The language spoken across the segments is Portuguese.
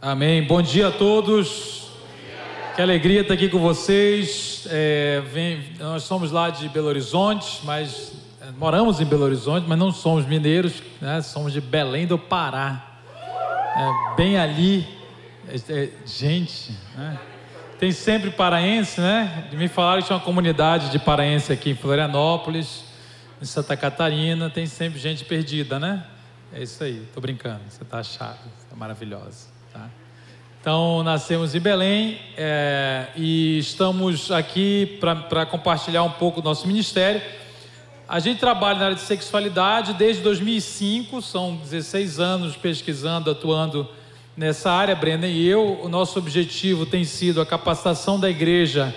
Amém. Bom dia a todos. Que alegria estar aqui com vocês. Nós somos lá de Belo Horizonte, mas moramos em Belo Horizonte, mas não somos mineiros, né? Somos de Belém do Pará. Bem ali. Gente, né? Tem sempre paraense, né? Me falaram que tinha uma comunidade de paraense aqui em Florianópolis, em Santa Catarina. Tem sempre gente perdida, né? É isso aí, tô brincando. Você tá achado, você é maravilhosa. Tá? Então, nascemos em Belém e estamos aqui para compartilhar um pouco do nosso ministério. A gente trabalha na área de sexualidade desde 2005, são 16 anos pesquisando, atuando nessa área, Brenda e eu. O nosso objetivo tem sido a capacitação da igreja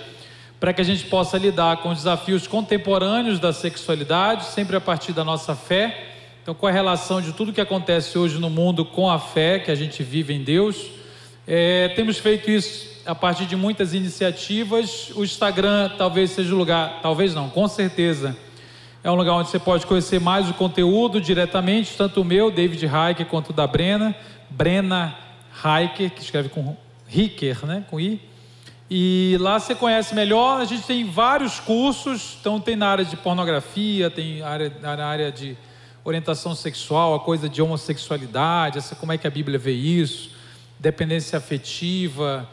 para que a gente possa lidar com os desafios contemporâneos da sexualidade, sempre a partir da nossa fé. Então, com a relação de tudo que acontece hoje no mundo com a fé que a gente vive em Deus, temos feito isso a partir de muitas iniciativas. O Instagram talvez seja o lugar, talvez não, com certeza, é um lugar onde você pode conhecer mais o conteúdo diretamente, tanto o meu, David Heiker, quanto o da Brena Heiker, que escreve com Heiker, né, com I. E lá você conhece melhor. A gente tem vários cursos, então tem na área de pornografia, tem na área de orientação sexual, a coisa de homossexualidade, como é que a Bíblia vê isso, dependência afetiva,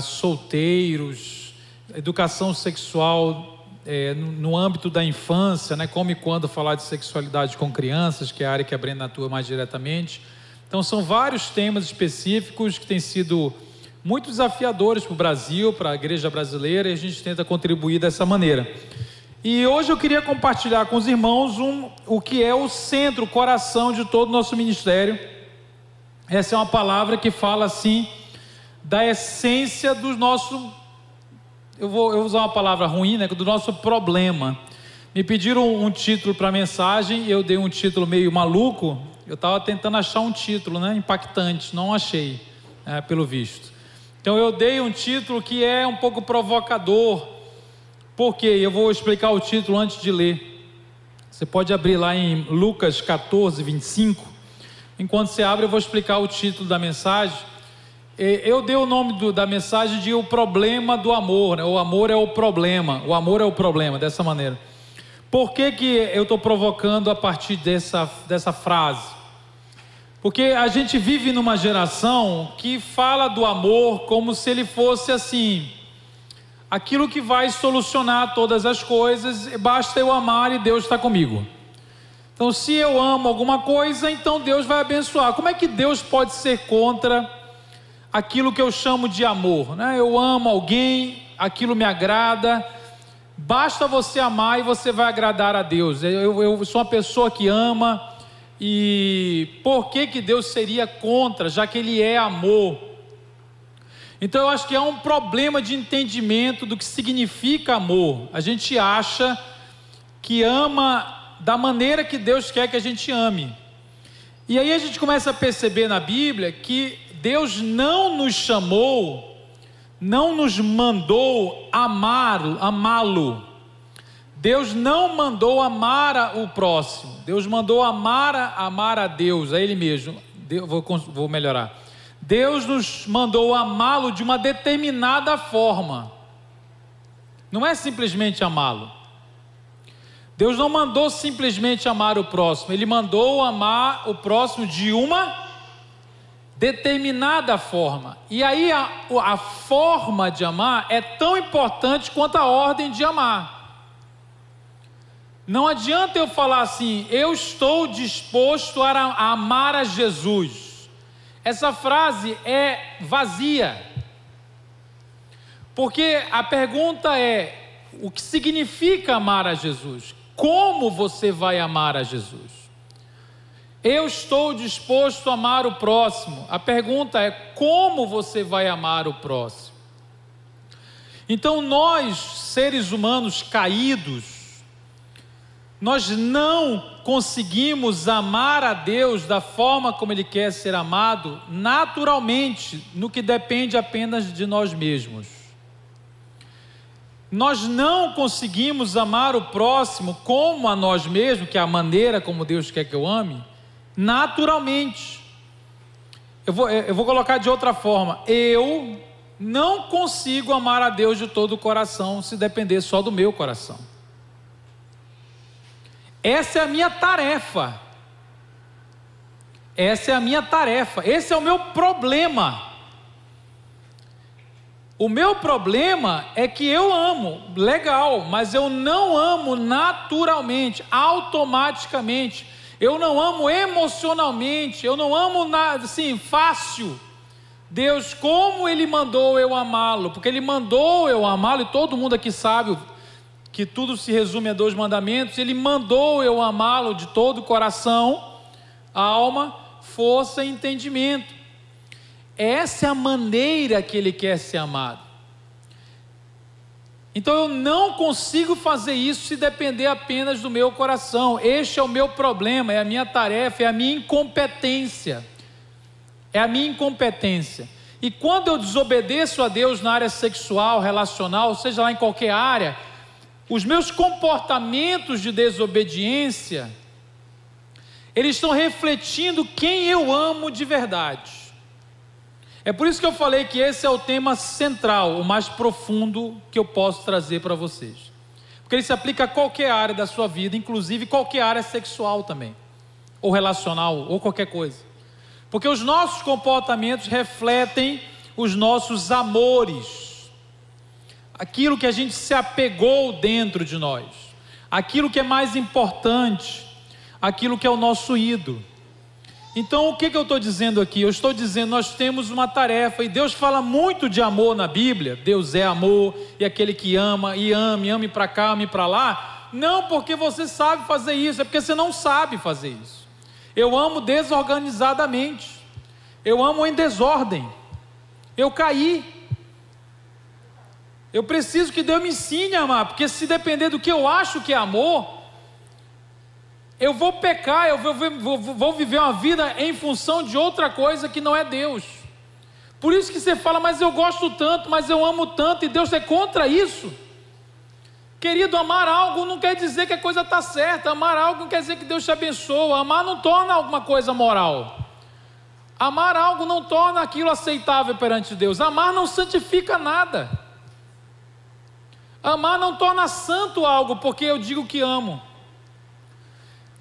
solteiros, educação sexual no âmbito da infância, né? Como e quando falar de sexualidade com crianças, que é a área que a Brenda atua mais diretamente. Então são vários temas específicos que têm sido muito desafiadores para o Brasil, para a igreja brasileira, e a gente tenta contribuir dessa maneira. E hoje eu queria compartilhar com os irmãos o que é o centro, o coração de todo o nosso ministério. Essa é uma palavra que fala assim, da essência do nosso, eu vou usar uma palavra ruim, né, do nosso problema. Me pediram um título para a mensagem, eu dei um título meio maluco. Eu estava tentando achar um título, né, impactante, não achei, pelo visto. Então eu dei um título que é um pouco provocador. Por quê? Eu vou explicar o título antes de ler. Você pode abrir lá em Lucas 14, 25. Enquanto você abre, eu vou explicar o título da mensagem. Eu dei o nome da mensagem de O Problema do Amor, né? O amor é o problema. O amor é o problema, dessa maneira. Por que eu estou provocando a partir dessa frase? Porque a gente vive numa geração que fala do amor como se ele fosse assim, aquilo que vai solucionar todas as coisas, basta eu amar e Deus está comigo. Então, se eu amo alguma coisa, então Deus vai abençoar. Como é que Deus pode ser contra aquilo que eu chamo de amor, né? Eu amo alguém, aquilo me agrada, basta você amar e você vai agradar a Deus. Eu sou uma pessoa que ama, e por que Deus seria contra, já que Ele é amor? Então eu acho que é um problema de entendimento do que significa amor. A gente acha que ama da maneira que Deus quer que a gente ame. E aí a gente começa a perceber na Bíblia que Deus não nos chamou, não nos mandou amá-lo. Deus não mandou amar o próximo. Deus mandou amar a Deus, a Ele mesmo. Vou melhorar. Deus nos mandou amá-lo de uma determinada forma. Não é simplesmente amá-lo. Deus não mandou simplesmente amar o próximo. Ele mandou amar o próximo de uma determinada forma. E aí a forma de amar é tão importante quanto a ordem de amar. Não adianta eu falar assim, eu estou disposto a amar a Jesus. Essa frase é vazia. Porque a pergunta é, o que significa amar a Jesus? Como você vai amar a Jesus? Eu estou disposto a amar o próximo. A pergunta é, como você vai amar o próximo? Então nós, seres humanos caídos, nós não conseguimos amar a Deus da forma como Ele quer ser amado, naturalmente, no que depende apenas de nós mesmos. Nós não conseguimos amar o próximo como a nós mesmos, que é a maneira como Deus quer que eu ame, naturalmente. Eu vou colocar de outra forma. Eu não consigo amar a Deus de todo o coração se depender só do meu coração. Essa é a minha tarefa. Essa é a minha tarefa. Esse é o meu problema. O meu problema é que eu amo, legal, mas eu não amo naturalmente, automaticamente. Eu não amo emocionalmente, eu não amo nada assim, fácil. Deus, como Ele mandou eu amá-lo? Porque Ele mandou eu amá-lo, e todo mundo aqui sabe que tudo se resume a 2 mandamentos. Ele mandou eu amá-lo de todo o coração, alma, força e entendimento. Essa é a maneira que Ele quer ser amado. Então eu não consigo fazer isso se depender apenas do meu coração. Este é o meu problema, é a minha tarefa, é a minha incompetência. É a minha incompetência. E quando eu desobedeço a Deus na área sexual, relacional, seja lá em qualquer área, os meus comportamentos de desobediência, eles estão refletindo quem eu amo de verdade. É por isso que eu falei que esse é o tema central, o mais profundo que eu posso trazer para vocês. Porque ele se aplica a qualquer área da sua vida, inclusive qualquer área sexual também, ou relacional, ou qualquer coisa. Porque os nossos comportamentos refletem os nossos amores, aquilo que a gente se apegou dentro de nós, aquilo que é mais importante, aquilo que é o nosso ídolo. Então o que eu estou dizendo aqui? Eu estou dizendo, nós temos uma tarefa, e Deus fala muito de amor na Bíblia. Deus é amor, e aquele que ama, e ame para cá, ame para lá. Não porque você sabe fazer isso, é porque você não sabe fazer isso. Eu amo desorganizadamente, eu amo em desordem, eu caí, eu preciso que Deus me ensine a amar, porque se depender do que eu acho que é amor, eu vou pecar, eu vou viver uma vida em função de outra coisa que não é Deus. Por isso que você fala, mas eu gosto tanto, mas eu amo tanto, e Deus é contra isso. Querido, amar algo não quer dizer que a coisa está certa. Amar algo não quer dizer que Deus te abençoa. Amar não torna alguma coisa moral. Amar algo não torna aquilo aceitável perante Deus. Amar não santifica nada. Amar não torna santo algo porque eu digo que amo.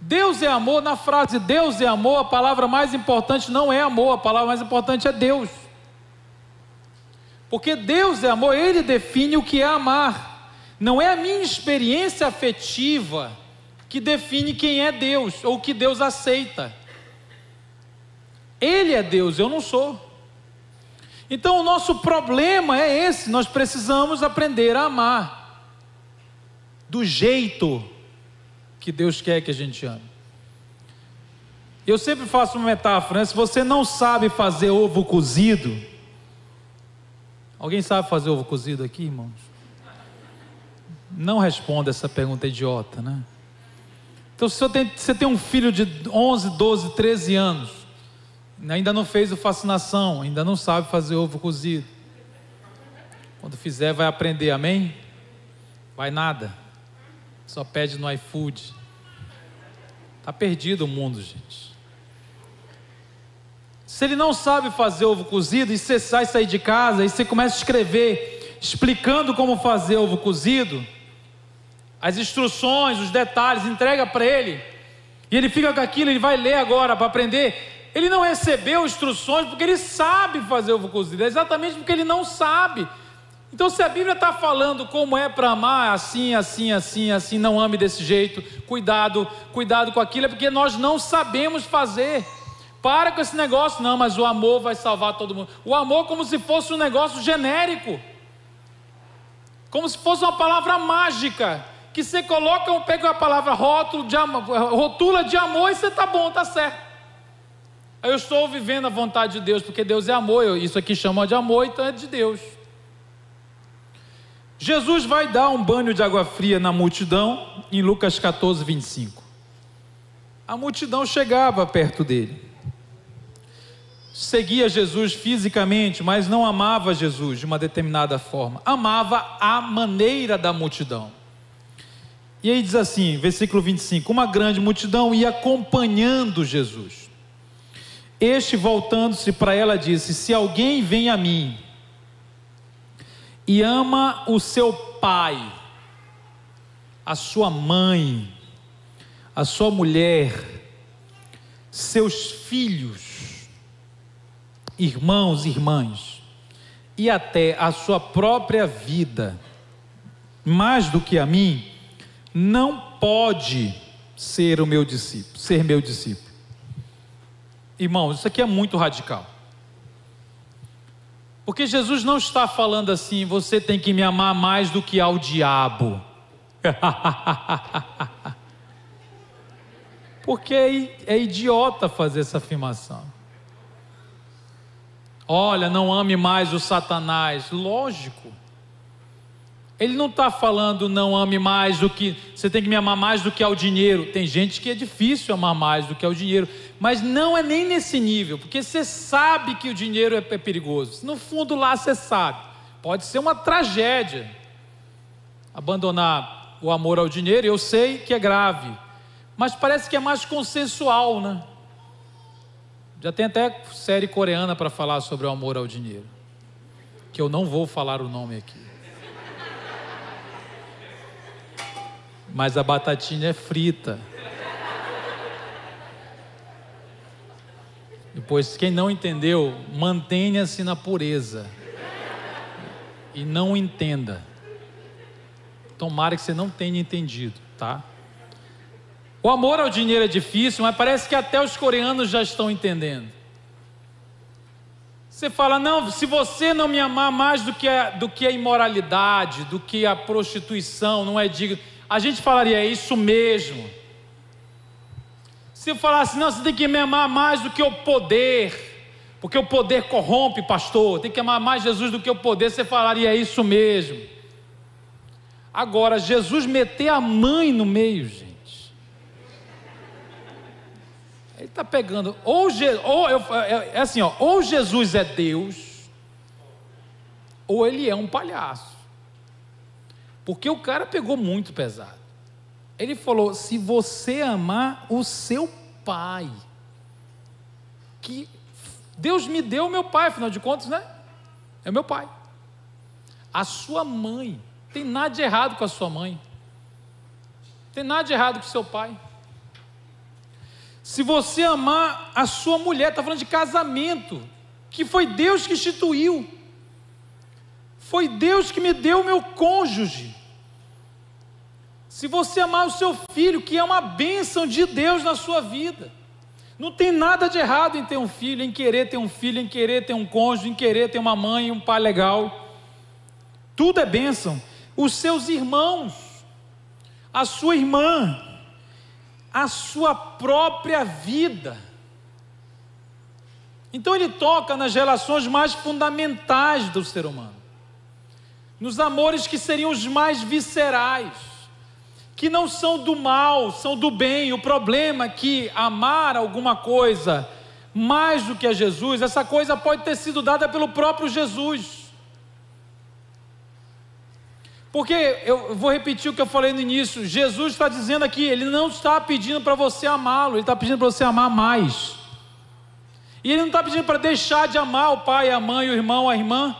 Deus é amor. Na frase Deus é amor, a palavra mais importante não é amor, a palavra mais importante é Deus. Porque Deus é amor, Ele define o que é amar. Não é a minha experiência afetiva que define quem é Deus, ou que Deus aceita. Ele é Deus, eu não sou. Então o nosso problema é esse, nós precisamos aprender a amar, do jeito que Deus quer que a gente ame. Eu sempre faço uma metáfora, né? Se você não sabe fazer ovo cozido, alguém sabe fazer ovo cozido aqui, irmãos? Não responda essa pergunta idiota, né? Então se você tem um filho de 11, 12, 13 anos, ainda não fez o fascinação, ainda não sabe fazer ovo cozido, quando fizer vai aprender, amém? Vai nada, só pede no iFood. Está perdido o mundo, gente. Se ele não sabe fazer ovo cozido, e você sair de casa, e você começa a escrever, explicando como fazer ovo cozido, as instruções, os detalhes, entrega para ele, e ele fica com aquilo, ele vai ler agora para aprender. Ele não recebeu instruções porque ele sabe fazer ovo cozido, é exatamente porque ele não sabe. Então se a Bíblia está falando como é para amar, assim, assim, assim, assim, não ame desse jeito, cuidado com aquilo, é porque nós não sabemos fazer. Para com esse negócio, não, mas o amor vai salvar todo mundo. O amor como se fosse um negócio genérico, como se fosse uma palavra mágica, que você coloca, pega a palavra rotula de amor, e você está bom, está certo. Eu estou vivendo a vontade de Deus, porque Deus é amor, isso aqui chama de amor, então é de Deus. Jesus vai dar um banho de água fria na multidão, em Lucas 14, 25. A multidão chegava perto dele, seguia Jesus fisicamente, mas não amava Jesus de uma determinada forma, amava a maneira da multidão. E aí diz assim, versículo 25, uma grande multidão ia acompanhando Jesus. Este, voltando-se para ela, disse: se alguém vem a mim e ama o seu pai, a sua mãe, a sua mulher, seus filhos, irmãos e irmãs, e até a sua própria vida, mais do que a mim, não pode ser meu discípulo. Irmãos, isso aqui é muito radical. Porque Jesus não está falando assim: você tem que me amar mais do que ao diabo. Porque é idiota fazer essa afirmação. Olha, não ame mais o Satanás. Lógico. Ele não está falando não ame mais do que, você tem que me amar mais do que ao dinheiro. Tem gente que é difícil amar mais do que ao dinheiro, mas não é nem nesse nível, porque você sabe que o dinheiro é perigoso. No fundo lá você sabe, pode ser uma tragédia abandonar o amor ao dinheiro. Eu sei que é grave, mas parece que é mais consensual, né? Já tem até série coreana para falar sobre o amor ao dinheiro, que eu não vou falar o nome aqui. Mas a batatinha é frita. Depois, quem não entendeu, mantenha-se na pureza e não entenda. Tomara que você não tenha entendido, tá? O amor ao dinheiro é difícil, mas parece que até os coreanos já estão entendendo. Você fala: não, se você não me amar mais do que a imoralidade, do que a prostituição, não é digno. A gente falaria: é isso mesmo. Se eu falasse: não, você tem que me amar mais do que o poder, porque o poder corrompe, pastor, tem que amar mais Jesus do que o poder, você falaria: é isso mesmo. Agora, Jesus meter a mãe no meio, gente, ele está pegando, ou Jesus é Deus, ou ele é um palhaço. Porque o cara pegou muito pesado. Ele falou: se você amar o seu pai, que Deus me deu o meu pai, afinal de contas, né? É o meu pai. A sua mãe, tem nada de errado com a sua mãe, tem nada de errado com o seu pai. Se você amar a sua mulher, está falando de casamento, que foi Deus que instituiu, foi Deus que me deu o meu cônjuge. Se você amar o seu filho, que é uma bênção de Deus na sua vida, não tem nada de errado em ter um filho, em querer ter um filho, em querer ter um cônjuge, em querer ter uma mãe e um pai legal, tudo é bênção. Os seus irmãos, a sua irmã, a sua própria vida. Então ele toca nas relações mais fundamentais do ser humano, nos amores que seriam os mais viscerais, que não são do mal, são do bem. O problema é que amar alguma coisa mais do que a Jesus, essa coisa pode ter sido dada pelo próprio Jesus. Porque, eu vou repetir o que eu falei no início, Jesus está dizendo aqui, Ele não está pedindo para você amá-lo, Ele está pedindo para você amar mais. E Ele não está pedindo para deixar de amar o pai, a mãe, o irmão, a irmã.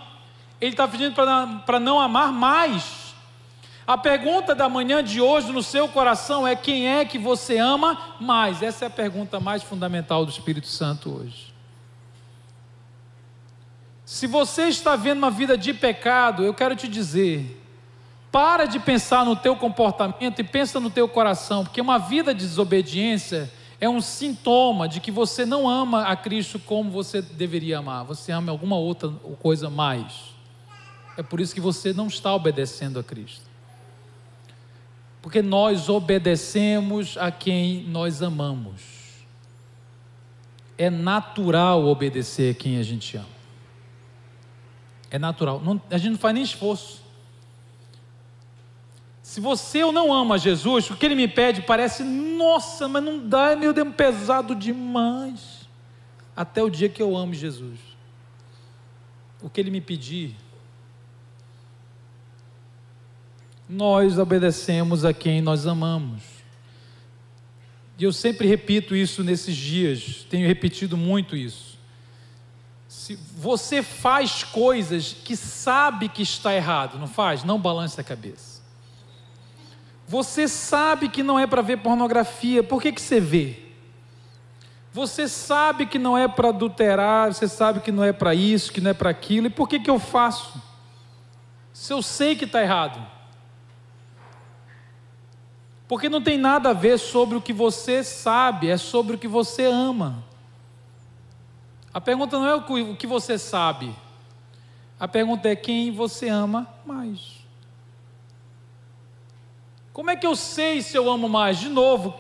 Ele está pedindo para não amar mais. A pergunta da manhã de hoje no seu coração é: quem é que você ama mais? Essa é a pergunta mais fundamental do Espírito Santo hoje. Se você está vendo uma vida de pecado, eu quero te dizer: para de pensar no teu comportamento e pensa no teu coração, porque uma vida de desobediência é um sintoma de que você não ama a Cristo como você deveria amar, você ama alguma outra coisa mais. É por isso que você não está obedecendo a Cristo. Porque nós obedecemos a quem nós amamos. É natural obedecer a quem a gente ama. É natural. A gente não faz nem esforço. Se você ou não ama Jesus, o que Ele me pede parece: nossa, mas não dá, meu Deus, pesado demais. Até o dia que eu ame Jesus. O que Ele me pedir, nós obedecemos a quem nós amamos. E eu sempre repito isso nesses dias, tenho repetido muito isso. Se você faz coisas que sabe que está errado, não faz? Não balance a cabeça. Você sabe que não é para ver pornografia, por que você vê? Você sabe que não é para adulterar, você sabe que não é para isso, que não é para aquilo, e por que eu faço? Se eu sei que está errado. Porque não tem nada a ver sobre o que você sabe, é sobre o que você ama. A pergunta não é o que você sabe, a pergunta é quem você ama mais. Como é que eu sei se eu amo mais? De novo,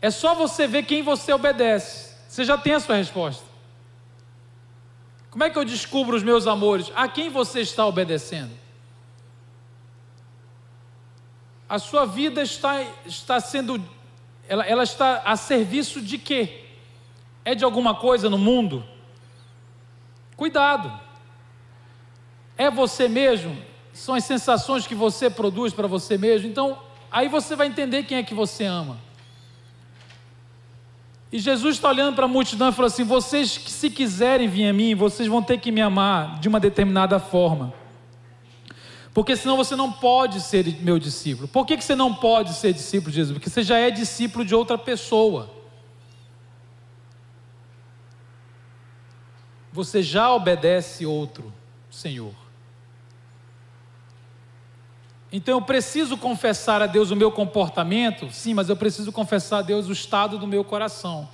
é só você ver quem você obedece, você já tem a sua resposta. Como é que eu descubro os meus amores? A quem você está obedecendo? A sua vida está sendo, ela está a serviço de quê? É de alguma coisa no mundo? Cuidado. É você mesmo? São as sensações que você produz para você mesmo? Então, aí você vai entender quem é que você ama. E Jesus está olhando para a multidão e falou assim: vocês que se quiserem vir a mim, vocês vão ter que me amar de uma determinada forma. Porque senão você não pode ser meu discípulo. Por que você não pode ser discípulo de Jesus? Porque você já é discípulo de outra pessoa. Você já obedece outro Senhor. Então eu preciso confessar a Deus o meu comportamento? Sim, mas eu preciso confessar a Deus o estado do meu coração.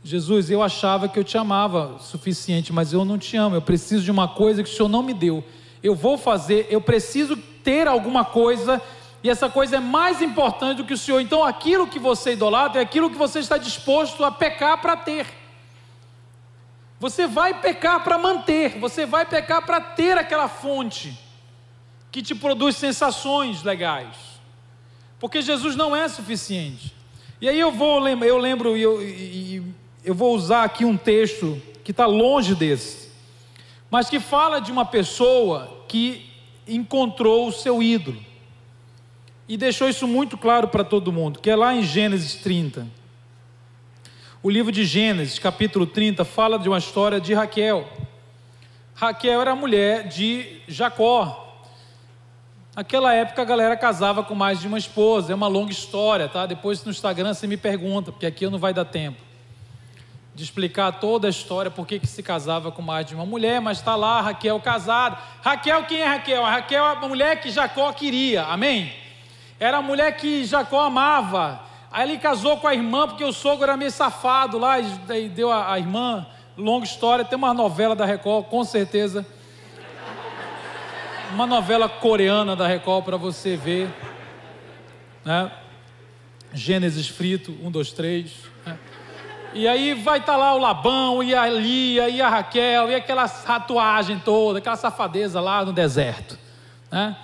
Jesus, eu achava que eu te amava o suficiente, mas eu não te amo. Eu preciso de uma coisa que o Senhor não me deu. Eu vou fazer, eu preciso ter alguma coisa, e essa coisa é mais importante do que o Senhor. Então aquilo que você idolatra é aquilo que você está disposto a pecar para ter. Você vai pecar para manter, você vai pecar para ter aquela fonte que te produz sensações legais, porque Jesus não é suficiente. E aí eu vou usar aqui um texto que está longe desse, mas que fala de uma pessoa que encontrou o seu ídolo, e deixou isso muito claro para todo mundo, que é lá em Gênesis 30. O livro de Gênesis, capítulo 30, fala de uma história de Raquel. Raquel era a mulher de Jacó. Naquela época a galera casava com mais de uma esposa, é uma longa história, tá? Depois no Instagram você me pergunta, porque aqui não vai dar tempo de explicar toda a história, por que se casava com mais de uma mulher, mas está lá Raquel casada. Raquel, quem é Raquel? A Raquel é a mulher que Jacó queria, amém? Era a mulher que Jacó amava. Aí ele casou com a irmã, porque o sogro era meio safado lá, e deu a irmã, longa história, tem uma novela da Record, com certeza, uma novela coreana da Record para você ver, né? Gênesis frito, 1, 2, 3, né? E aí vai estar lá o Labão, e a Lia, e a Raquel, e aquela tatuagem toda, aquela safadeza lá no deserto, né?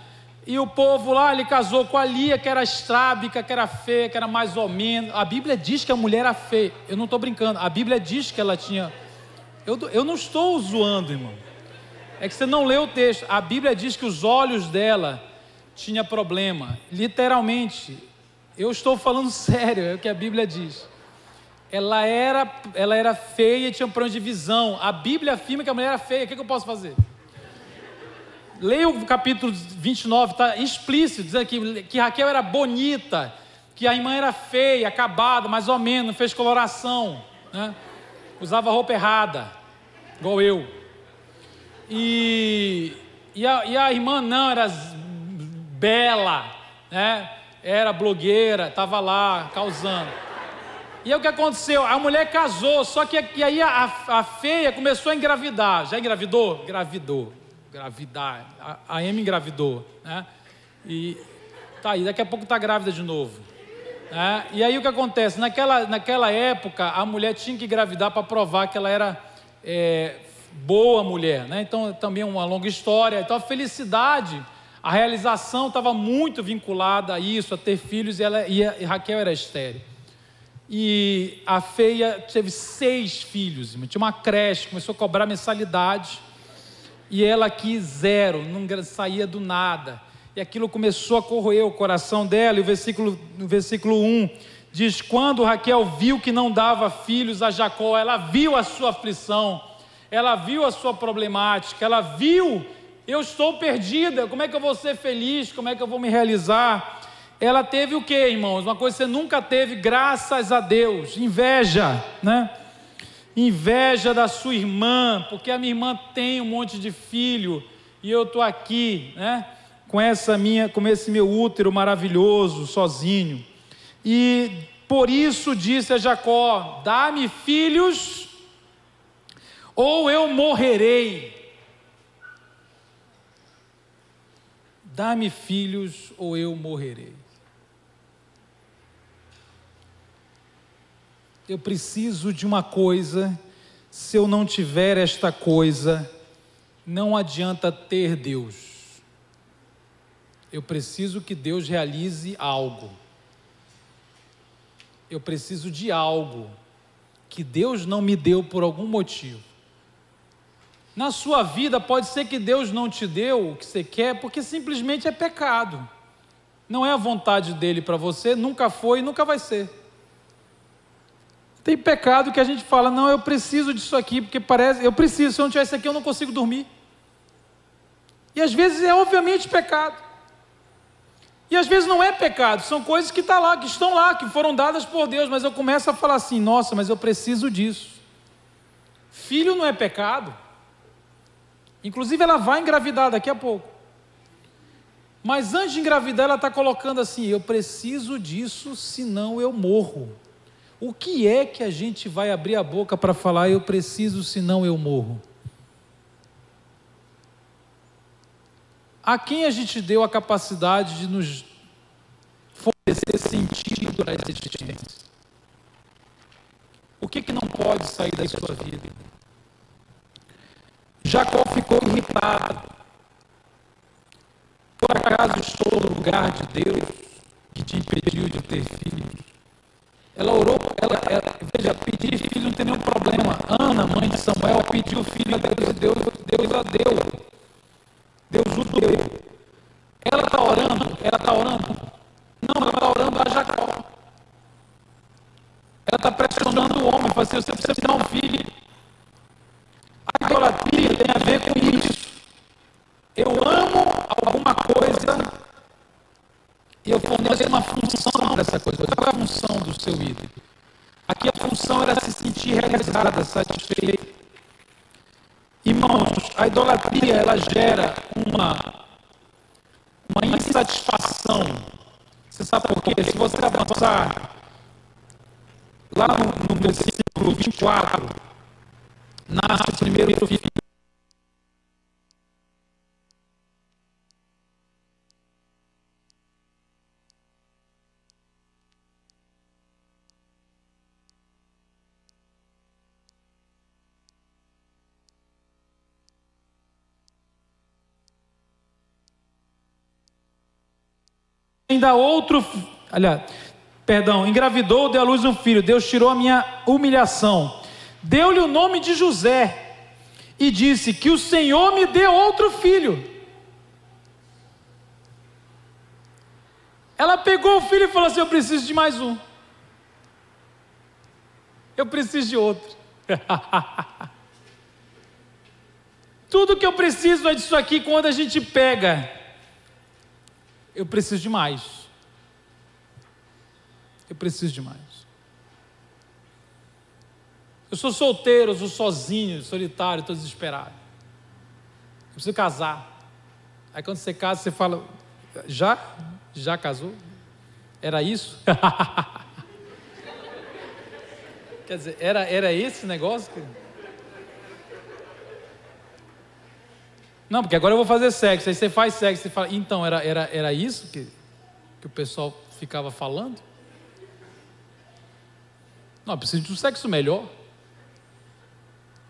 E o povo lá, ele casou com a Lia, que era estrábica, que era feia, que era mais ou menos. A Bíblia diz que a mulher era feia, eu não estou brincando, a Bíblia diz que ela tinha... Eu não estou zoando, irmão, é que você não leu o texto. A Bíblia diz que os olhos dela tinham problema, literalmente, eu estou falando sério, é o que a Bíblia diz. Ela era feia e tinha um problema de visão. A Bíblia afirma que a mulher era feia, o que eu posso fazer? Leia o capítulo 29, está explícito, dizendo que Raquel era bonita, que a irmã era feia, acabada, mais ou menos, fez coloração, né? Usava roupa errada, igual eu. E a irmã não, era bela, né? Era blogueira, estava lá, causando. E aí o que aconteceu? A mulher casou, só que aí a feia começou a engravidar. Já engravidou? Engravidar. A Amy engravidou, né? E tá aí, daqui a pouco está grávida de novo, né? E aí o que acontece? Naquela época, a mulher tinha que engravidar para provar que ela era boa mulher, né? Então também uma longa história. Então a felicidade, a realização estava muito vinculada a isso, a ter filhos, e Raquel era estéril. E a feia teve 6 filhos, tinha uma creche, começou a cobrar mensalidade, e ela aqui 0, não saía do nada, e aquilo começou a corroer o coração dela. E no versículo 1 Diz: quando Raquel viu que não dava filhos a Jacó, ela viu a sua aflição, ela viu a sua problemática, ela viu: eu estou perdida, como é que eu vou ser feliz, como é que eu vou me realizar? Ela teve o que, irmãos? Uma coisa que você nunca teve, graças a Deus: inveja, né? Inveja da sua irmã, porque a minha irmã tem um monte de filho e eu estou aqui, né? Com esse meu útero maravilhoso, sozinho. E por isso disse a Jacó: dá-me filhos ou eu morrerei. Dá-me filhos ou eu morrerei. Eu preciso de uma coisa, se eu não tiver esta coisa, não adianta ter Deus. Eu preciso que Deus realize algo. Eu preciso de algo que Deus não me deu por algum motivo. Na sua vida pode ser que Deus não te deu o que você quer, porque simplesmente é pecado. Não é a vontade dele para você, nunca foi e nunca vai ser. Tem pecado que a gente fala: não, eu preciso disso aqui, porque parece, eu preciso, se eu não tiver isso aqui eu não consigo dormir. E às vezes é obviamente pecado. E às vezes não é pecado, são coisas que estão lá, que foram dadas por Deus, mas eu começo a falar assim: nossa, mas eu preciso disso. Filho não é pecado. Inclusive ela vai engravidar daqui a pouco. Mas antes de engravidar ela está colocando assim: eu preciso disso, senão eu morro. O que é que a gente vai abrir a boca para falar: eu preciso, senão eu morro? A quem a gente deu a capacidade de nos fornecer sentido para essa existência? O que não pode sair da sua vida? Jacó ficou irritado. Por acaso estou no lugar de Deus que te impediu de ter filhos? Ela orou, veja, pedir filho não tem nenhum problema. Ana, mãe de Samuel, pediu filho a Deus e Deus a deu. Deus o deu. Ela está orando? Não, ela está orando a Jacó. Ela está pressionando o homem, fala assim: você precisa ter um filho. A idolatria tem a ver com isso. Eu amo alguma coisa e eu forneço uma função dessa coisa. Qual é a função do seu ídolo? Aqui a função era se sentir realizada, satisfeita. Irmãos, a idolatria ela gera uma insatisfação. Você sabe por quê? Se você avançar lá no versículo 24, nasce o primeiro filho. Engravidou, deu à luz um filho. Deus tirou a minha humilhação. Deu-lhe o nome de José e disse: que o Senhor me dê outro filho. Ela pegou o filho e falou assim: eu preciso de mais um. Eu preciso de outro. Tudo que eu preciso é disso aqui. Quando a gente pega, eu preciso de mais. Eu preciso de mais. Eu sou solteiro, eu sou sozinho, solitário, estou desesperado. Eu preciso casar. Aí quando você casa, você fala: já casou? Era isso? Quer dizer, era esse negócio? Não, porque agora eu vou fazer sexo. Aí você faz sexo, você fala: então, era isso que o pessoal ficava falando? Não, eu preciso de um sexo melhor.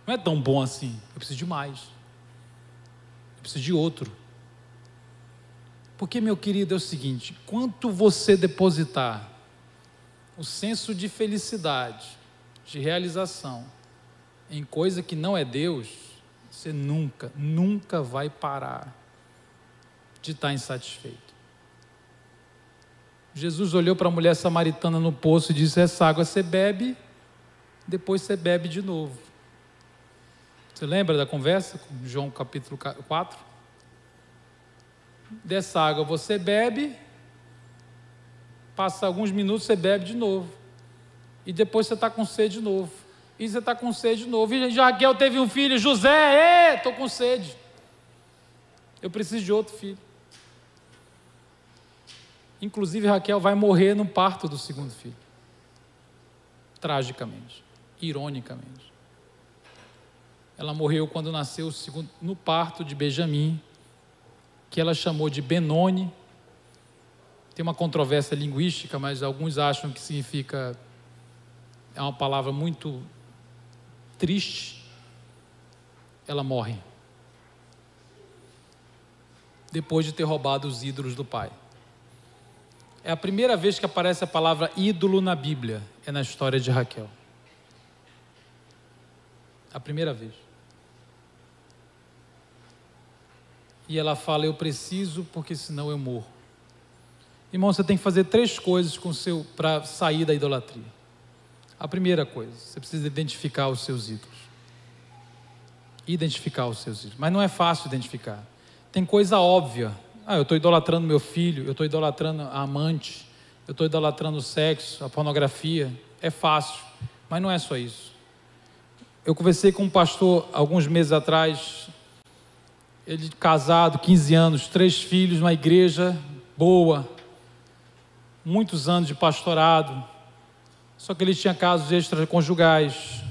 Não é tão bom assim. Eu preciso de mais. Eu preciso de outro. Porque, meu querido, é o seguinte: quanto você depositar o senso de felicidade, de realização, em coisa que não é Deus, você nunca vai parar de estar insatisfeito. Jesus olhou para a mulher samaritana no poço e disse: essa água você bebe, depois você bebe de novo. Você lembra da conversa com João capítulo 4? Dessa água você bebe, passa alguns minutos, você bebe de novo, e depois você está com sede de novo, e você está com sede de novo. E Raquel teve um filho, José, estou com sede, eu preciso de outro filho. Inclusive Raquel vai morrer no parto do segundo filho, tragicamente, ironicamente. Ela morreu quando nasceu o segundo, no parto de Benjamim, que ela chamou de Benoni. Tem uma controvérsia linguística, mas alguns acham que significa, é uma palavra muito triste. Ela morre depois de ter roubado os ídolos do pai. É a primeira vez que aparece a palavra ídolo na Bíblia, é na história de Raquel. A primeira vez. E ela fala: eu preciso, porque senão eu morro. Irmão, você tem que fazer 3 coisas para sair da idolatria. A primeira coisa, você precisa identificar os seus ídolos. Identificar os seus ídolos. Mas não é fácil identificar. Tem coisa óbvia. Eu estou idolatrando meu filho, eu estou idolatrando a amante, eu estou idolatrando o sexo, a pornografia. É fácil, mas não é só isso. Eu conversei com um pastor alguns meses atrás, ele casado, 15 anos, 3 filhos, uma igreja boa, muitos anos de pastorado, só que ele tinha casos extraconjugais,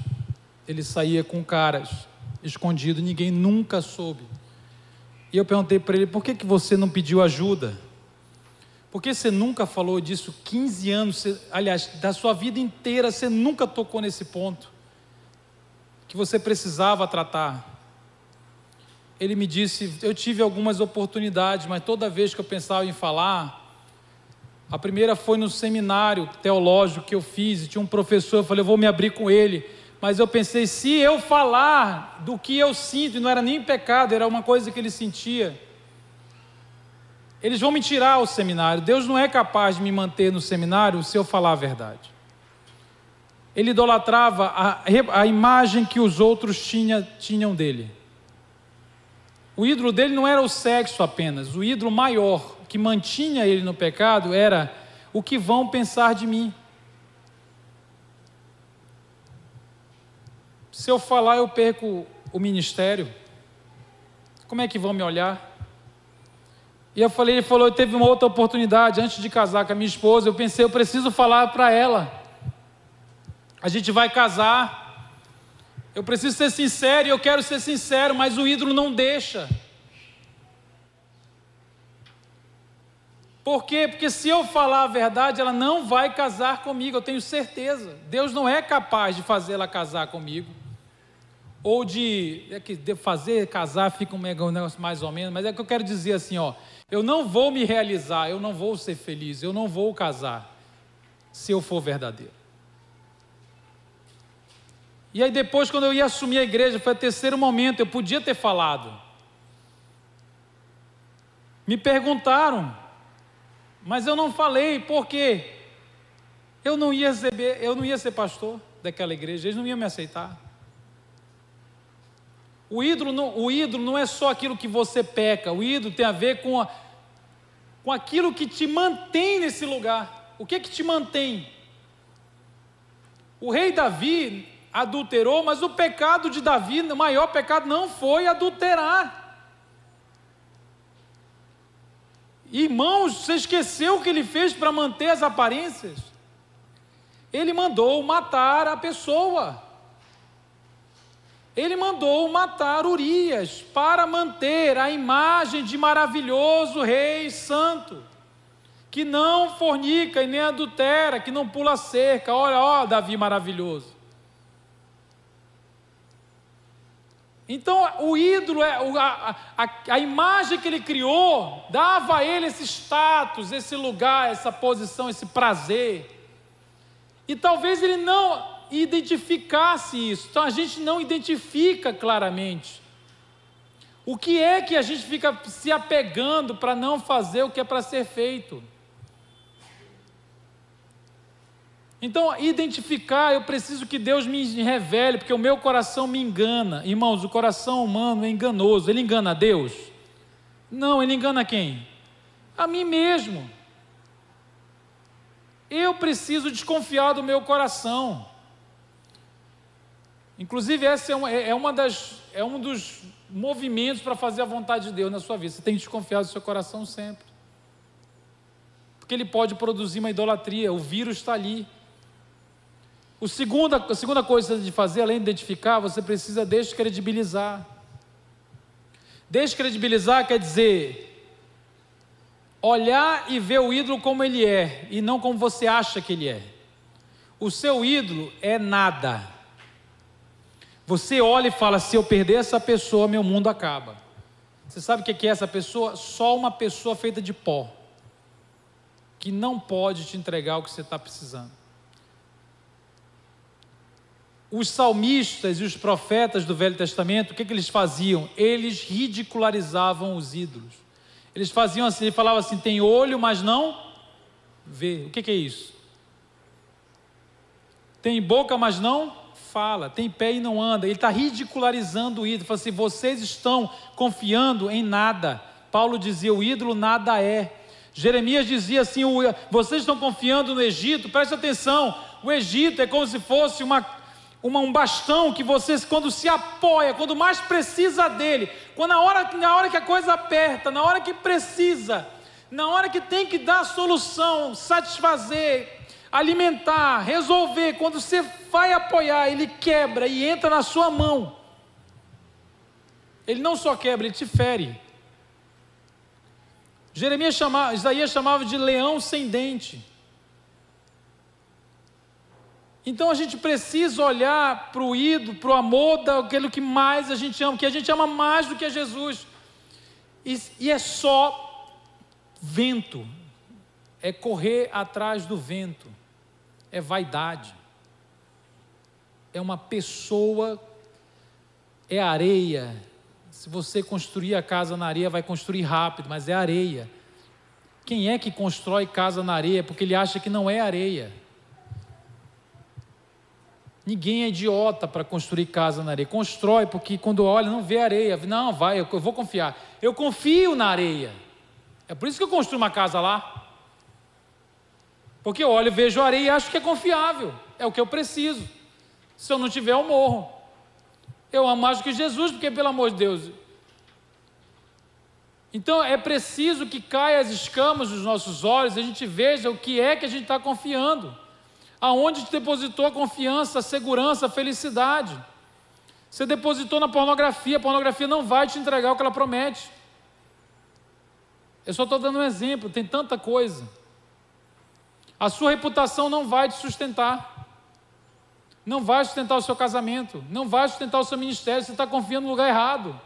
ele saía com caras, escondido, ninguém nunca soube. E eu perguntei para ele: por que você não pediu ajuda? Por que você nunca falou disso? 15 anos, aliás, da sua vida inteira, você nunca tocou nesse ponto que você precisava tratar. Ele me disse: eu tive algumas oportunidades, mas toda vez que eu pensava em falar, a primeira foi no seminário teológico que eu fiz, e tinha um professor, eu falei: eu vou me abrir com ele. Mas eu pensei, se eu falar do que eu sinto, e não era nem pecado, era uma coisa que ele sentia, eles vão me tirar o seminário. Deus não é capaz de me manter no seminário se eu falar a verdade. Ele idolatrava a imagem que os outros tinham dele. O ídolo dele não era o sexo apenas, o ídolo maior que mantinha ele no pecado era: o que vão pensar de mim? Se eu falar, eu perco o ministério. Como é que vão me olhar? E ele falou: eu teve uma outra oportunidade, antes de casar com a minha esposa, eu pensei, eu preciso falar para ela. A gente vai casar, eu preciso ser sincero, e eu quero ser sincero, mas o ídolo não deixa. Por quê? Porque se eu falar a verdade, ela não vai casar comigo, eu tenho certeza. Deus não é capaz de fazê-la casar comigo. Ou de fazer casar, fica um negócio mais ou menos, mas é que eu quero dizer assim, eu não vou me realizar, eu não vou ser feliz, eu não vou casar, se eu for verdadeiro. E aí depois, quando eu ia assumir a igreja, foi o 3º momento, eu podia ter falado. Me perguntaram, mas eu não falei, por quê? Eu não ia ser pastor daquela igreja, eles não iam me aceitar. O ídolo não é só aquilo que você peca, o ídolo tem a ver com aquilo que te mantém nesse lugar. O que te mantém? O rei Davi adulterou, mas o pecado de Davi, o maior pecado não foi adulterar. Irmãos, você esqueceu o que ele fez para manter as aparências? Ele mandou matar a pessoa. Ele mandou matar Urias para manter a imagem de maravilhoso rei santo, que não fornica e nem adultera, que não pula cerca. Olha, Davi maravilhoso. Então o ídolo, a imagem que ele criou, dava a ele esse status, esse lugar, essa posição, esse prazer. E talvez ele não identificasse isso. Então a gente não identifica claramente o que é que a gente fica se apegando para não fazer o que é para ser feito. Então, identificar, eu preciso que Deus me revele, porque o meu coração me engana. Irmãos, o coração humano é enganoso. Ele engana a Deus? Não, ele engana quem? A mim mesmo. Eu preciso desconfiar do meu coração. Inclusive, esse é um dos movimentos para fazer a vontade de Deus na sua vida. Você tem que desconfiar do seu coração sempre. Porque ele pode produzir uma idolatria, o vírus está ali. A segunda coisa de fazer, além de identificar, você precisa descredibilizar. Descredibilizar quer dizer olhar e ver o ídolo como ele é, e não como você acha que ele é. O seu ídolo é nada. Você olha e fala, se eu perder essa pessoa, meu mundo acaba. Você sabe o que é essa pessoa? Só uma pessoa feita de pó, que não pode te entregar o que você está precisando. Os salmistas e os profetas do Velho Testamento, o que eles faziam? Eles ridicularizavam os ídolos. Eles faziam assim, ele falava assim, tem olho, mas não vê. O que é isso? Tem boca, mas não fala. Tem pé e não anda. Ele está ridicularizando o ídolo. Ele fala assim, vocês estão confiando em nada. Paulo dizia, o ídolo nada é. Jeremias dizia assim, vocês estão confiando no Egito. Preste atenção, o Egito é como se fosse um bastão que você, quando se apoia, quando mais precisa dele, na hora que a coisa aperta, na hora que precisa, na hora que tem que dar solução, satisfazer, alimentar, resolver, quando você vai apoiar, ele quebra e entra na sua mão. Ele não só quebra, ele te fere. Isaías chamava de leão sem dente. Então a gente precisa olhar para o ídolo, para o amor daquilo que mais a gente ama, que a gente ama mais do que a Jesus. E é só vento, é correr atrás do vento, é vaidade, é uma pessoa, é areia. Se você construir a casa na areia, vai construir rápido, mas é areia. Quem é que constrói casa na areia? Porque ele acha que não é areia. Ninguém é idiota para construir casa na areia. Constrói, porque quando olha, não vê areia. Não, vai, eu vou confiar. Eu confio na areia. É por isso que eu construo uma casa lá. Porque eu olho, vejo a areia e acho que é confiável. É o que eu preciso. Se eu não tiver, eu morro. Eu amo mais do que Jesus, porque pelo amor de Deus. Então é preciso que caia as escamas dos nossos olhos e a gente veja o que é que a gente está confiando. Aonde te depositou a confiança, a segurança, a felicidade? Você depositou na pornografia. A pornografia não vai te entregar o que ela promete. Eu só estou dando um exemplo, tem tanta coisa. A sua reputação não vai te sustentar. Não vai sustentar o seu casamento. Não vai sustentar o seu ministério. Você está confiando no lugar errado.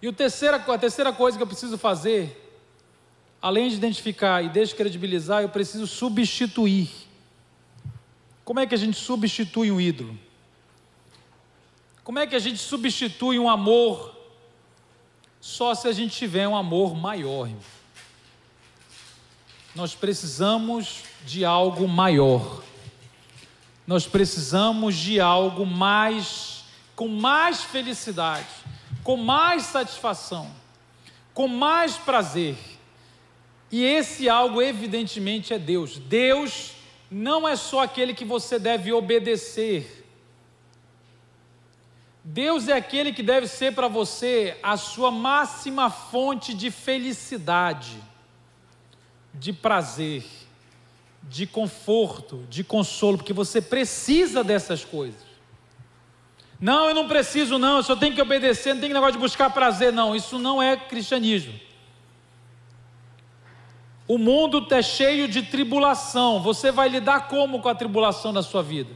E a terceira coisa que eu preciso fazer, além de identificar e descredibilizar, eu preciso substituir. Como é que a gente substitui um ídolo? Como é que a gente substitui um amor? Só se a gente tiver um amor maior, irmão. Nós precisamos de algo maior. Nós precisamos de algo mais, com mais felicidade, com mais satisfação, com mais prazer. E esse algo evidentemente é Deus. Deus não é só aquele que você deve obedecer. Deus é aquele que deve ser para você a sua máxima fonte de felicidade, de prazer, de conforto, de consolo, porque você precisa dessas coisas. Não, eu não preciso não, eu só tenho que obedecer, não tem negócio de buscar prazer não, isso não é cristianismo. O mundo está cheio de tribulação. Você vai lidar como com a tribulação na sua vida?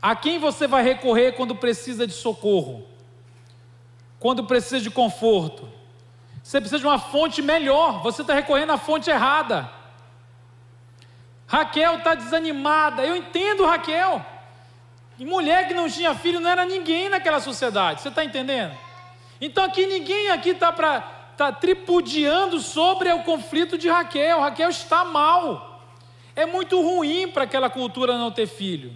A quem você vai recorrer quando precisa de socorro? Quando precisa de conforto? Você precisa de uma fonte melhor. Você está recorrendo à fonte errada. Raquel está desanimada. Eu entendo Raquel. E mulher que não tinha filho não era ninguém naquela sociedade. Você está entendendo? Então aqui ninguém aqui está tripudiando sobre o conflito de Raquel. Raquel está mal. É muito ruim para aquela cultura não ter filho.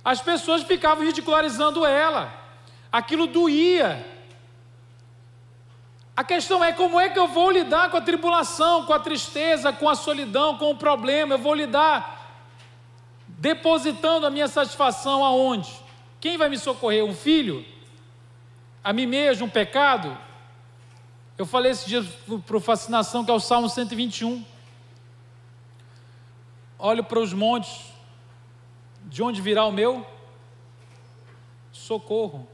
As pessoas ficavam ridicularizando ela, aquilo doía. A questão é, como é que eu vou lidar com a tribulação, com a tristeza, com a solidão, com o problema? Eu vou lidar depositando a minha satisfação aonde? Quem vai me socorrer? Um filho? A mim mesmo, um pecado? Eu falei esse dia para o Fascinação, que é o Salmo 121. Olho para os montes, de onde virá o meu socorro?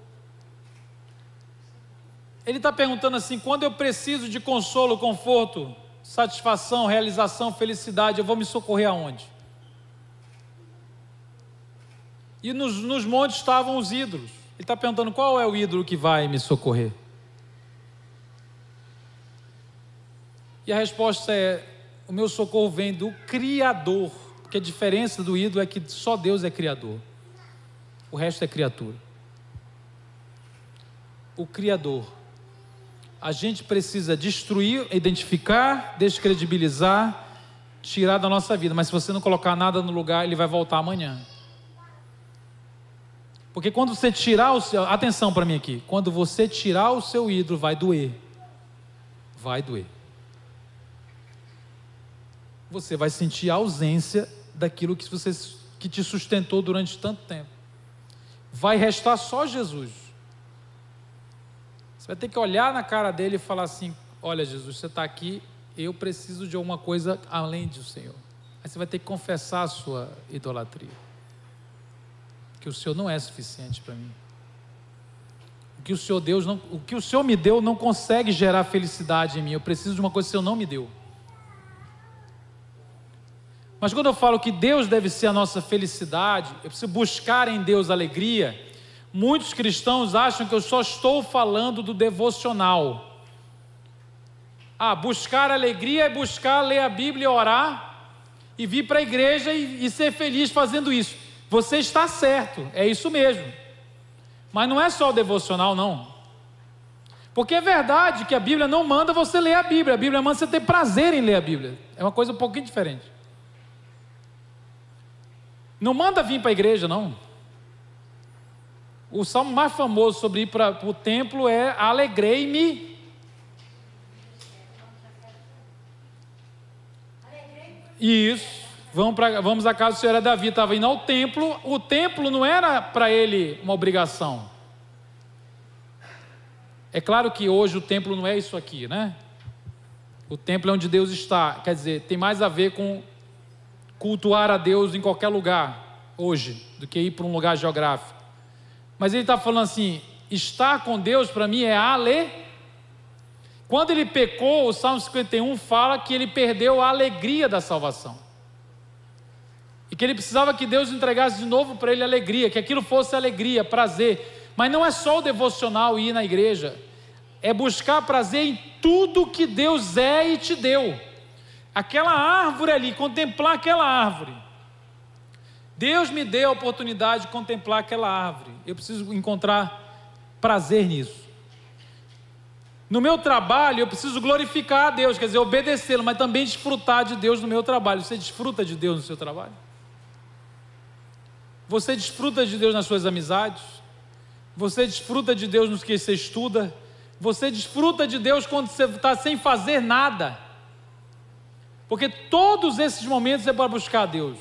Ele está perguntando assim: quando eu preciso de consolo, conforto, satisfação, realização, felicidade, eu vou me socorrer aonde? E nos montes estavam os ídolos. Ele está perguntando: qual é o ídolo que vai me socorrer? E a resposta é: o meu socorro vem do Criador, porque a diferença do ídolo é que só Deus é Criador, o resto é criatura. O Criador. A gente precisa destruir, identificar, descredibilizar, tirar da nossa vida, mas se você não colocar nada no lugar, ele vai voltar amanhã. Porque quando você tirar o seu... Atenção para mim aqui. Quando você tirar o seu ídolo, vai doer. Vai doer. Você vai sentir a ausência daquilo que te sustentou durante tanto tempo. Vai restar só Jesus. Você vai ter que olhar na cara dele e falar assim: olha, Jesus, você está aqui, eu preciso de alguma coisa além do Senhor. Aí você vai ter que confessar a sua idolatria, que o Senhor não é suficiente para mim. O que o Senhor me deu não consegue gerar felicidade em mim. Eu preciso de uma coisa que o Senhor não me deu. Mas quando eu falo que Deus deve ser a nossa felicidade, eu preciso buscar em Deus alegria. Muitos cristãos acham que eu só estou falando do devocional. Buscar alegria é buscar ler a Bíblia, orar e vir para a igreja e ser feliz fazendo isso. Você está certo, é isso mesmo. Mas não é só o devocional, não. Porque é verdade que a Bíblia não manda você ler a Bíblia manda você ter prazer em ler a Bíblia. É uma coisa um pouquinho diferente. Não manda vir para a igreja, não. O salmo mais famoso sobre ir para o templo é: alegrei-me. Isso. Vamos à casa do Senhor. Davi estava indo ao templo. O templo não era para ele uma obrigação. É claro que hoje o templo não é isso aqui, né? O templo é onde Deus está. Quer dizer, tem mais a ver com cultuar a Deus em qualquer lugar hoje, do que ir para um lugar geográfico. Mas ele está falando assim: estar com Deus para mim é Quando ele pecou, o Salmo 51 fala que ele perdeu a alegria da salvação. E que ele precisava que Deus entregasse de novo para ele alegria, que aquilo fosse alegria, prazer. Mas não é só o devocional ir na igreja, é buscar prazer em tudo que Deus é e te deu. Aquela árvore ali, contemplar aquela árvore. Deus me deu a oportunidade de contemplar aquela árvore. Eu preciso encontrar prazer nisso. No meu trabalho, eu preciso glorificar a Deus, quer dizer, obedecê-lo, mas também desfrutar de Deus no meu trabalho. Você desfruta de Deus no seu trabalho? Você desfruta de Deus nas suas amizades? Você desfruta de Deus nos que você estuda? Você desfruta de Deus quando você está sem fazer nada? Porque todos esses momentos é para buscar a Deus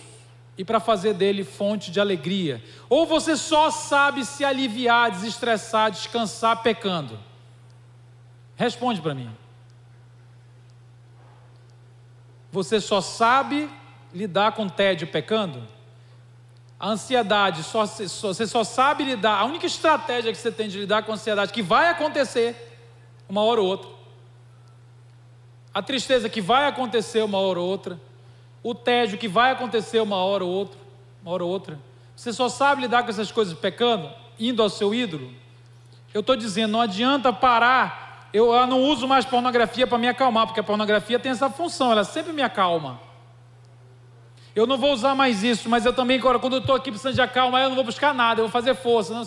e para fazer dele fonte de alegria. Ou você só sabe se aliviar, desestressar, descansar pecando? Responde para mim. Você só sabe lidar com tédio pecando? A ansiedade, você só sabe lidar. A única estratégia que você tem de lidar com a ansiedade, que vai acontecer uma hora ou outra. A tristeza que vai acontecer uma hora ou outra. O tédio que vai acontecer uma hora ou outra. Você só sabe lidar com essas coisas pecando, indo ao seu ídolo? Eu estou dizendo, não adianta parar. Eu não uso mais pornografia para me acalmar, porque a pornografia tem essa função, ela sempre me acalma. Eu não vou usar mais isso, mas eu também, quando eu estou aqui precisando de acalmar, eu não vou buscar nada, eu vou fazer força. Não,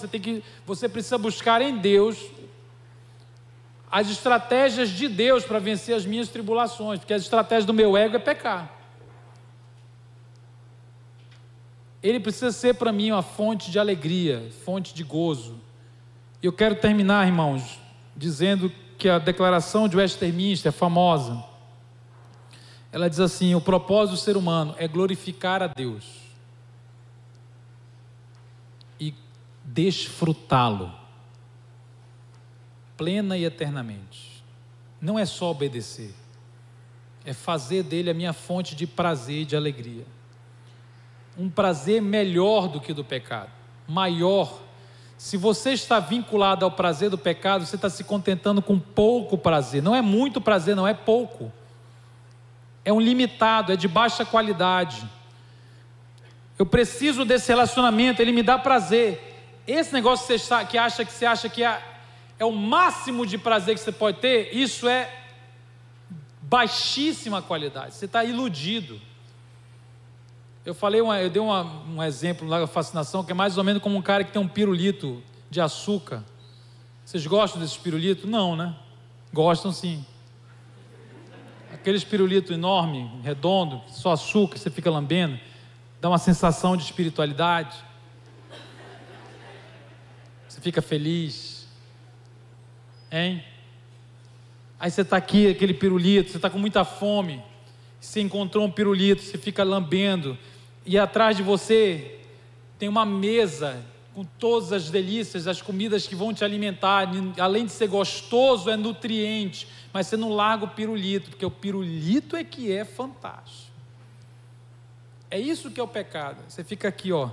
você precisa buscar em Deus as estratégias de Deus para vencer as minhas tribulações, porque as estratégias do meu ego é pecar. Ele precisa ser para mim uma fonte de alegria, fonte de gozo. E eu quero terminar, irmãos, dizendo que a declaração de Westminster é famosa. Ela diz assim: o propósito do ser humano é glorificar a Deus e desfrutá-lo plena e eternamente. Não é só obedecer, é fazer dele a minha fonte de prazer e de alegria. Um prazer melhor do que do pecado, maior. Se você está vinculado ao prazer do pecado, você está se contentando com pouco prazer. Não é muito prazer, não, é pouco. É um limitado, é de baixa qualidade. Eu preciso desse relacionamento, ele me dá prazer. Esse negócio que você acha que é o máximo de prazer que você pode ter, isso é baixíssima qualidade. Você está iludido. Eu dei um exemplo lá da fascinação, que é mais ou menos como um cara que tem um pirulito de açúcar. Vocês gostam desse pirulito? Não, né? Gostam sim. Aqueles pirulito enorme, redondo, só açúcar, você fica lambendo, dá uma sensação de espiritualidade. Você fica feliz. Hein? Aí você está aqui, aquele pirulito, você está com muita fome, você encontrou um pirulito, você fica lambendo, e atrás de você tem uma mesa com todas as delícias, as comidas que vão te alimentar. Além de ser gostoso, é nutriente, mas você não larga o pirulito, porque o pirulito é que é fantástico. É isso que é o pecado. Você fica aqui, ó,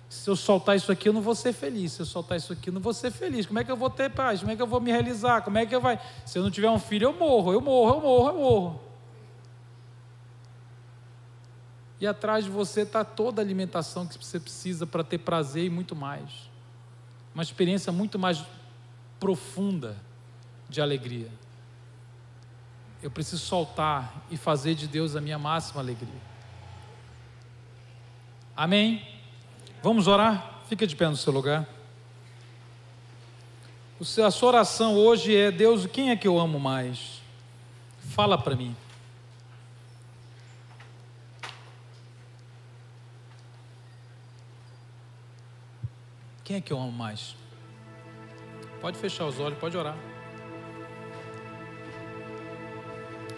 se eu soltar isso aqui eu não vou ser feliz, se eu soltar isso aqui eu não vou ser feliz, como é que eu vou ter paz, como é que eu vou me realizar, como é que eu vai, se eu não tiver um filho eu morro. E atrás de você está toda a alimentação que você precisa para ter prazer e muito mais. Uma experiência muito mais profunda de alegria. Eu preciso soltar e fazer de Deus a minha máxima alegria. Amém? Vamos orar? Fica de pé no seu lugar. A sua oração hoje é: Deus, quem é que eu amo mais? Fala para mim. Quem é que eu amo mais? Pode fechar os olhos, pode orar.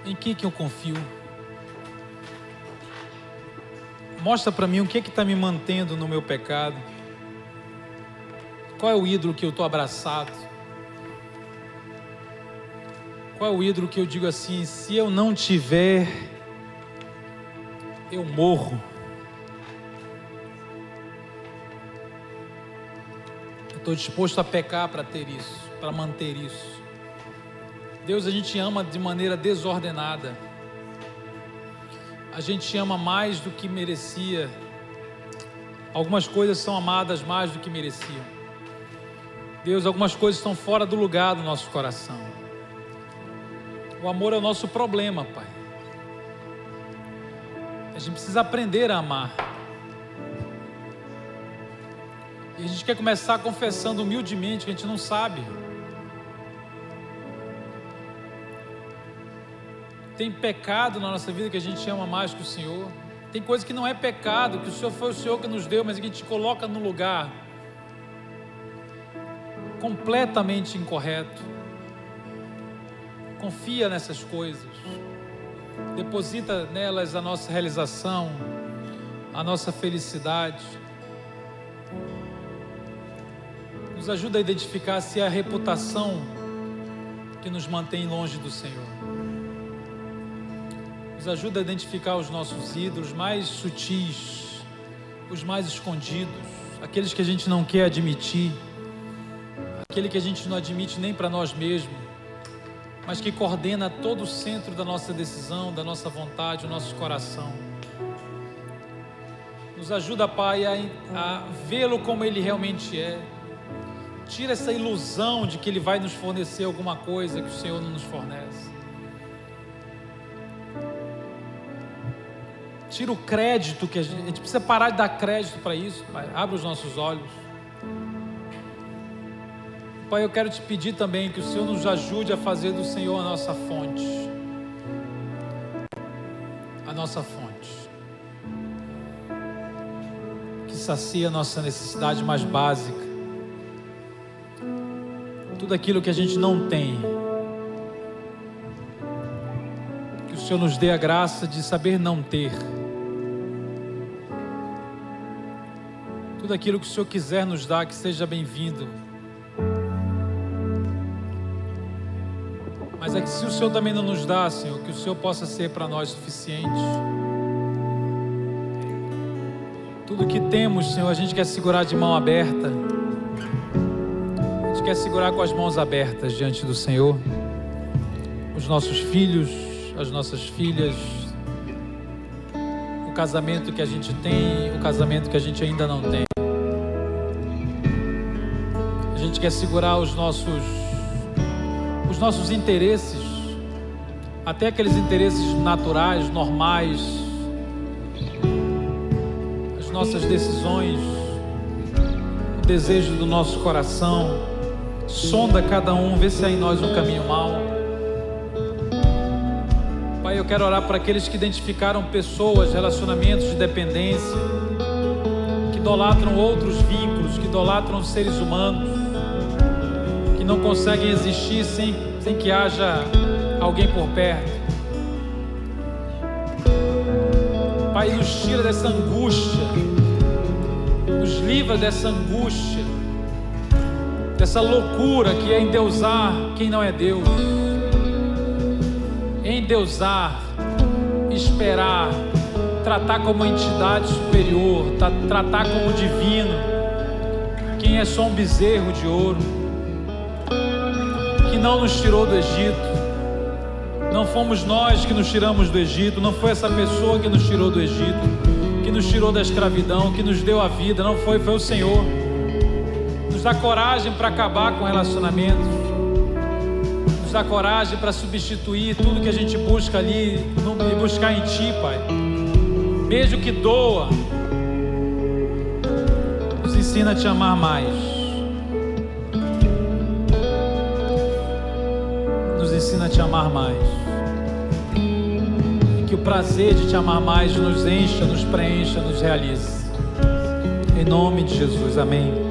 Em quem que eu confio? Mostra para mim o que está me mantendo no meu pecado. Qual é o ídolo que eu estou abraçado? Qual é o ídolo que eu digo assim: se eu não tiver, eu morro? Estou disposto a pecar para ter isso, para manter isso. Deus, a gente ama de maneira desordenada. A gente ama mais do que merecia. Algumas coisas são amadas mais do que mereciam. Deus, algumas coisas estão fora do lugar do nosso coração. O amor é o nosso problema, Pai. A gente precisa aprender a amar. E a gente quer começar confessando humildemente que a gente não sabe. Tem pecado na nossa vida que a gente ama mais que o Senhor. Tem coisa que não é pecado, que o Senhor foi o Senhor que nos deu, mas que a gente coloca no lugar completamente incorreto. Confia nessas coisas. Deposita nelas a nossa realização, a nossa felicidade. Nos ajuda a identificar se é a reputação que nos mantém longe do Senhor. Nos ajuda a identificar os nossos ídolos mais sutis, os mais escondidos, aqueles que a gente não quer admitir, aquele que a gente não admite nem para nós mesmos, mas que coordena todo o centro da nossa decisão, da nossa vontade, o nosso coração. Nos ajuda, Pai, a vê-lo como Ele realmente é. Tira essa ilusão de que Ele vai nos fornecer alguma coisa que o Senhor não nos fornece. Tira o crédito que a gente precisa parar de dar crédito para isso, Pai. Abre os nossos olhos. Pai, eu quero te pedir também que o Senhor nos ajude a fazer do Senhor a nossa fonte. A nossa fonte. Que sacia a nossa necessidade mais básica. Tudo aquilo que a gente não tem, que o Senhor nos dê a graça de saber não ter. Tudo aquilo que o Senhor quiser nos dar, que seja bem-vindo. Mas é que se o Senhor também não nos dá, Senhor, que o Senhor possa ser para nós suficiente. Tudo que temos, Senhor, a gente quer segurar de mão aberta. A gente quer segurar com as mãos abertas diante do Senhor. Os nossos filhos, as nossas filhas, o casamento que a gente tem, o casamento que a gente ainda não tem. A gente quer segurar os nossos interesses, até aqueles interesses naturais, normais, as nossas decisões, o desejo do nosso coração. Sonda cada um, vê se há em nós um caminho mau. Pai, eu quero orar para aqueles que identificaram pessoas, relacionamentos de dependência, que idolatram outros vínculos, que idolatram seres humanos, que não conseguem existir sem que haja alguém por perto. Pai, nos tira dessa angústia, nos livra dessa angústia, dessa loucura que é endeusar quem não é Deus, endeusar, esperar, tratar como entidade superior, tratar como divino quem é só um bezerro de ouro, que não nos tirou do Egito. Não fomos nós que nos tiramos do Egito, não foi essa pessoa que nos tirou do Egito, que nos tirou da escravidão, que nos deu a vida, não foi, foi o Senhor. Nos dá coragem para acabar com relacionamentos, nos dá coragem para substituir tudo que a gente busca ali e buscar em Ti, Pai, mesmo que doa. Nos ensina a Te amar mais, nos ensina a Te amar mais. Que o prazer de Te amar mais nos encha, nos preencha, nos realize. Em nome de Jesus, amém.